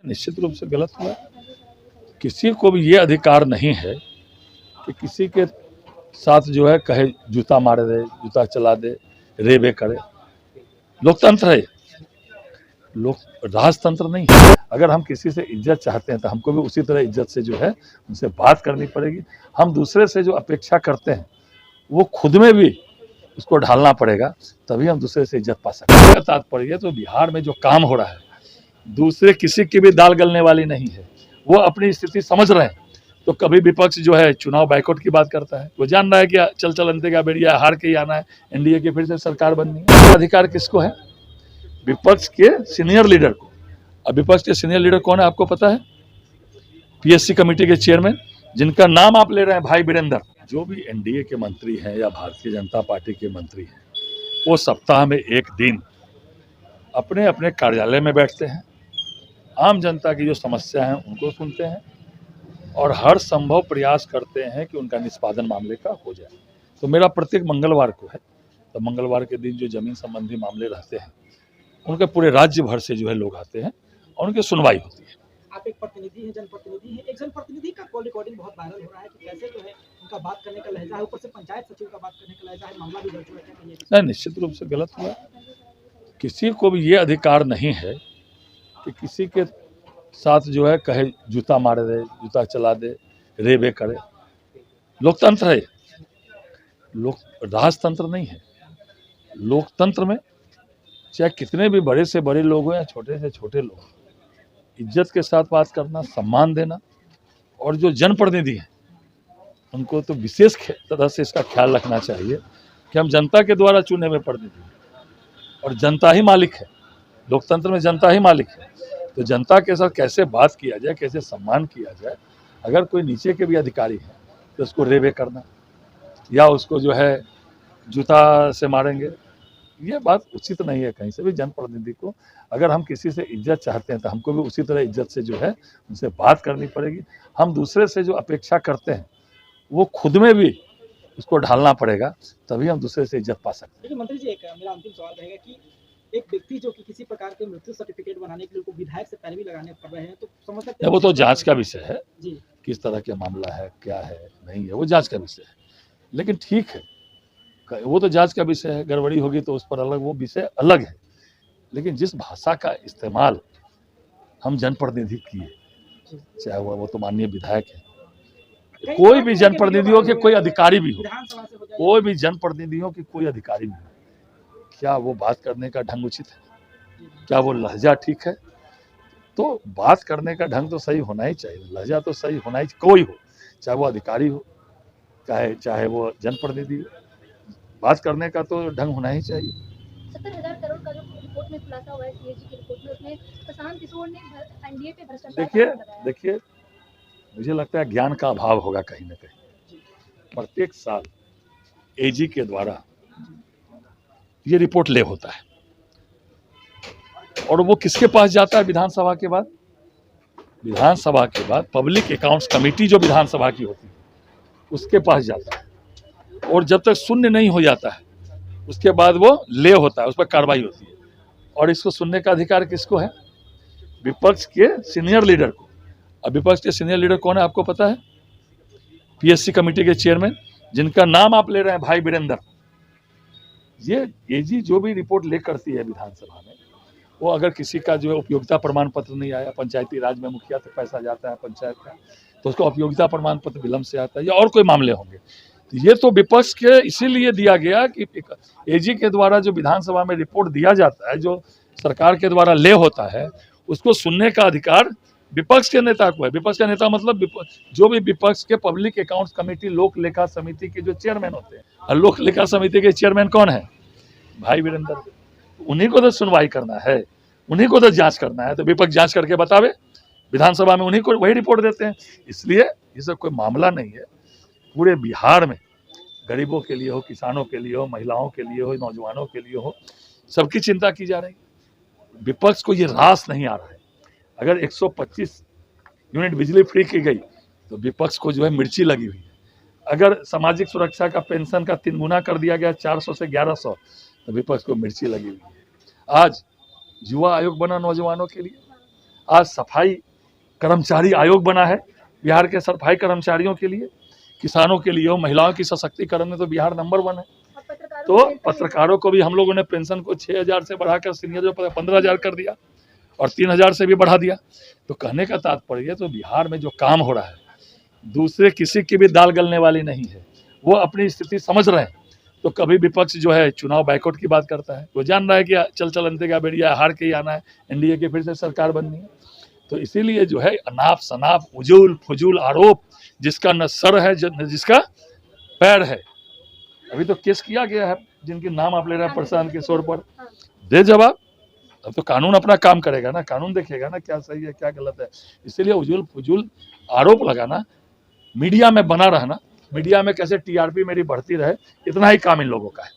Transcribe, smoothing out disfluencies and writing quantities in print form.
निश्चित रूप से गलत हुआ। किसी को भी ये अधिकार नहीं है कि किसी के साथ जो है कहे जूता मार दे, जूता चला दे, रेबे करे। लोकतंत्र है, लोक राजतंत्र नहीं है। अगर हम किसी से इज्जत चाहते हैं तो हमको भी उसी तरह इज्जत से जो है उनसे बात करनी पड़ेगी। हम दूसरे से जो अपेक्षा करते हैं वो खुद में भी उसको ढालना पड़ेगा, तभी हम दूसरे से इज्जत पा सकते हैं। तात्पर्य तो बिहार में जो काम हो रहा है दूसरे किसी की भी दाल गलने वाली नहीं है। वो अपनी स्थिति समझ रहे हैं। तो कभी विपक्ष जो है चुनाव बाइकआउट की बात करता है, वो जान रहा है कि चल चल अंते का बेड़िया हार के ही आना है, एनडीए की फिर से सरकार बननी है। अधिकार किसको है? विपक्ष के सीनियर लीडर को। अब विपक्ष के सीनियर लीडर कौन है आपको पता है? पीएससी कमेटी के चेयरमैन, जिनका नाम आप ले रहे हैं भाई वीरेंद्र। जो भी एनडीए के मंत्री हैं या भारतीय जनता पार्टी के मंत्री हैं, वो सप्ताह में एक दिन अपने अपने कार्यालय में बैठते हैं, आम जनता की जो समस्या है उनको सुनते हैं और हर संभव प्रयास करते हैं कि उनका निष्पादन मामले का हो जाए। तो मेरा प्रत्येक मंगलवार को है, तो मंगलवार के दिन जो जमीन संबंधी मामले रहते हैं उनके पूरे राज्य भर से जो है लोग आते हैं और उनकी सुनवाई होती है। आप एक प्रतिनिधि हैं, जनप्रतिनिधि हैं। एक जनप्रतिनिधि का कॉल रिकॉर्डिंग बहुत वायरल हो रहा है कि कैसे जो है उनका बात करने का लहजा है, ऊपर से पंचायत सचिव का बात करने का लहजा है, मामला भी दर्ज हुआ है। नहीं, निश्चित रूप से गलत हुआ। किसी को भी ये अधिकार नहीं है कि किसी के साथ जो है कहे जूता मार दे, जूता चला दे, रेबे करे। लोकतंत्र है, लोक राजतंत्र नहीं है। लोकतंत्र में चाहे कितने भी बड़े से बड़े लोग हो या छोटे से छोटे लोग, इज्जत के साथ बात करना, सम्मान देना, और जो जनप्रतिनिधि हैं उनको तो विशेष तरह से इसका ख्याल रखना चाहिए कि हम जनता के द्वारा चुने हुए प्रतिनिधि हैं और जनता ही मालिक है। लोकतंत्र में जनता ही मालिक है। तो जनता के साथ कैसे बात किया जाए, कैसे सम्मान किया जाए। अगर कोई नीचे के भी अधिकारी हैं तो उसको रेबे करना या उसको जो है जूता से मारेंगे, ये बात उचित नहीं है कहीं से भी। जनप्रतिनिधि को अगर हम किसी से इज्जत चाहते हैं तो हमको भी उसी तरह इज्जत से जो है उनसे बात करनी पड़ेगी। हम दूसरे से जो अपेक्षा करते हैं वो खुद में भी उसको ढालना पड़ेगा, तभी हम दूसरे से इज्जत पा सकते हैं। देखिए मंत्री जी, एक मेरा अंतिम सवाल रहेगा कि एक व्यक्ति जो कि किसी प्रकार के मृत्यु सर्टिफिकेट बनाने के लिए उनको विधायक से पैरवी लगाने पड़ रहे हैं, तो समझ सकते हैं वो तो जांच का विषय है जी, किस तरह का मामला है, क्या है, नहीं है, वो जांच का विषय है। लेकिन ठीक है, वो तो जांच का विषय है। गड़बड़ी होगी तो उस पर अलग, वो विषय अलग है। लेकिन जिस भाषा का इस्तेमाल हम जनप्रतिनिधि किए, चाहे वो तो माननीय विधायक है, कोई भी जनप्रतिनिधियों के कोई अधिकारी भी हो, कोई भी जनप्रतिनिधियों की कोई अधिकारी भी हो, क्या वो बात करने का ढंग उचित है? क्या वो लहजा ठीक है? तो बात करने का ढंग तो सही होना ही चाहिए, लहजा तो सही होना ही, कोई हो, चाहे वो अधिकारी हो, चाहे वो जनप्रतिनिधि हो, बात करने का तो ढंग होना ही चाहिए। 70,000 करोड़ का जो रिपोर्ट में खुलासा हुआ है सीएजी की रिपोर्ट में, उसमें प्रशांत किशोर ने एनडीए पे भ्रष्टाचार। देखिए, मुझे लगता है ज्ञान का अभाव होगा कहीं ना कहीं। प्रत्येक साल एजी के द्वारा ये रिपोर्ट ले होता है और वो किसके पास जाता है? विधानसभा के बाद। विधानसभा के बाद पब्लिक अकाउंट्स कमेटी जो विधानसभा की होती है उसके पास जाता है, और जब तक शून्य नहीं हो जाता है उसके बाद वो ले होता है, उस पर कार्रवाई होती है। और इसको सुनने का अधिकार किसको है? विपक्ष के सीनियर लीडर को। अब विपक्ष के सीनियर लीडर कौन है आपको पता है? पीएससी कमेटी के चेयरमैन, जिनका नाम आप ले रहे हैं भाई वीरेंद्र। ये एजी जो भी रिपोर्ट ले करती है विधानसभा में, वो अगर किसी का जो है उपयोगिता प्रमाण पत्र नहीं आया, पंचायती राज में मुखिया तक पैसा जाता है पंचायत का, तो उसको उपयोगिता प्रमाण पत्र विलंब से आता है, या और कोई मामले होंगे, तो ये तो विपक्ष के इसीलिए दिया गया कि एजी के द्वारा जो विधानसभा में रिपोर्ट दिया जाता है, जो सरकार के द्वारा ले होता है, उसको सुनने का अधिकार विपक्ष के नेता को है। विपक्ष का नेता मतलब जो भी विपक्ष के पब्लिक अकाउंट्स कमेटी, लोक लेखा समिति के जो चेयरमैन होते हैं। और लोक लेखा समिति के चेयरमैन कौन है? भाई वीरेंद्र। उन्हीं को तो सुनवाई करना है, उन्हीं को तो जांच करना है। तो विपक्ष जांच करके बतावे, विधानसभा में उन्हीं को वही रिपोर्ट देते हैं। इसलिए ये सब कोई मामला नहीं है। पूरे बिहार में गरीबों के लिए हो, किसानों के लिए हो, महिलाओं के लिए हो, नौजवानों के लिए हो, सबकी चिंता की जा रही है। विपक्ष को ये रास नहीं आ रहा है। अगर 125 यूनिट बिजली फ्री की गई तो विपक्ष को जो है मिर्ची लगी हुई है। अगर सामाजिक सुरक्षा का पेंशन का 3 गुना कर दिया गया 400 से 1100, तो विपक्ष को मिर्ची लगी हुई है। आज युवा आयोग बना नौजवानों के लिए, आज सफाई कर्मचारी आयोग बना है बिहार के सफाई कर्मचारियों के लिए, किसानों के लिए हो, महिलाओं की सशक्तिकरण में तो बिहार नंबर 1 है। और पत्रकारों तो को पेंशन पत्रकारों को भी हम लोगों ने पेंशन को 6,000 से बढ़ाकर सीनियर जो 15,000 कर दिया और 3,000 से भी बढ़ा दिया। तो कहने का तात्पर्य तो बिहार में जो काम हो रहा है दूसरे किसी की भी दाल गलने वाली नहीं है, वो अपनी स्थिति समझ रहे हैं। तो कभी विपक्ष जो है चुनाव बाइकआउट की बात करता है, वो जान रहा है कि चल अंते का बेड़िया हार के ही आना है, एनडीए की फिर से सरकार बननी है। तो इसीलिए जो है अनाप शनाप उजूल फजूल आरोप, जिसका न सर है न जिसका पैर है। अभी तो केस किया गया है जिनके नाम आप ले रहे हैं प्रशांत किशोर पर, दे जवाब। अब तो कानून अपना काम करेगा ना, कानून देखेगा ना क्या सही है क्या गलत है। इसीलिए उजूल फजूल आरोप लगाना, मीडिया में बना रहना, मीडिया में कैसे टीआरपी मेरी बढ़ती रहे, इतना ही काम इन लोगों का है।